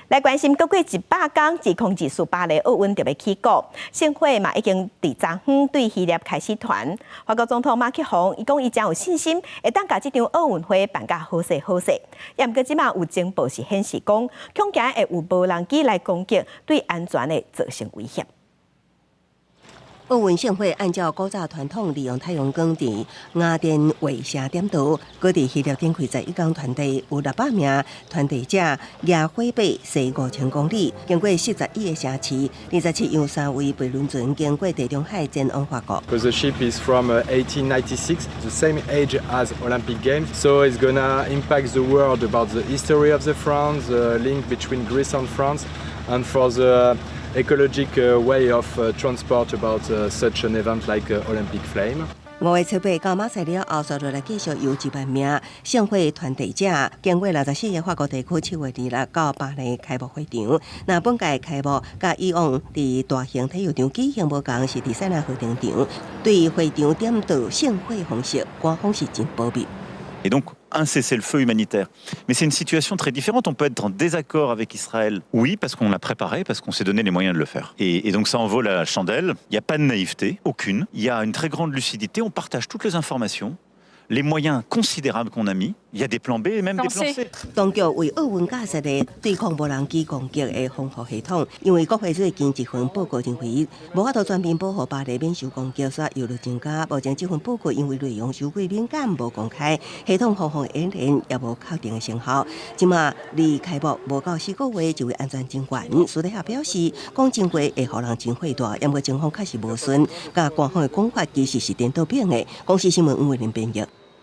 来关心，过过100天，自控制巴黎奥运就要起鼓，盛会嘛已经伫昨昏对希腊开始团。法国总统马克宏伊讲，伊真有信心会当甲这场奥运会办甲好势好势。也毋过即马有情报是显示讲，恐惊会有无人机来攻击，对安全会造成威胁。奥运盛会按照古早传统，利用太阳光伫雅典卫星点导，搁伫希腊展开11天团队，有600名团队者野火马驶5000公里，经过41个城市，27样3位备轮船经过地中海前往法国。Because the ship is from 1896, the same age as Olympic Games, so it's gonna impact the world about the history of the France, the link between Greece and France, and for the ecologic way of transport about such an event like Olympic Flame. 5月7到马赛了后，续落来继续由1万名盛会团队者经过64个法国地区7月26到巴黎开幕会场。那本届开幕甲以往伫大型体育场举行无同，是伫塞纳河停场，对会场点导盛会方式，官方是真保密。Et donc, un cessez-le-feu humanitaire. Mais c'est une situation très différente. On peut être en désaccord avec Israël. Oui, parce qu'on l'a préparé, parce qu'on s'est donné les moyens de le faire. Et donc, ça en vaut la chandelle. Il n'y a pas de naïveté, aucune. Il y a une très grande lucidité. On partage toutes les informations, les moyens considérables qu'on a mis. Il y a des plans B et même des plans C. 当局为奥运架设的对抗无人机攻击的防护系统，因为国会最近一份报告认为，无法度全面保护巴黎免受攻击，所以又增加。目前这份报告因为内容太过敏感，无公开，系统防护演练也无确定的成效。即马离开幕无到4个月就会安全真悬。苏迪亚表示，讲真话会互人真火大，因为情况确实无顺，甲官方的讲法其实是颠倒变的。公司新闻吴伟林编译。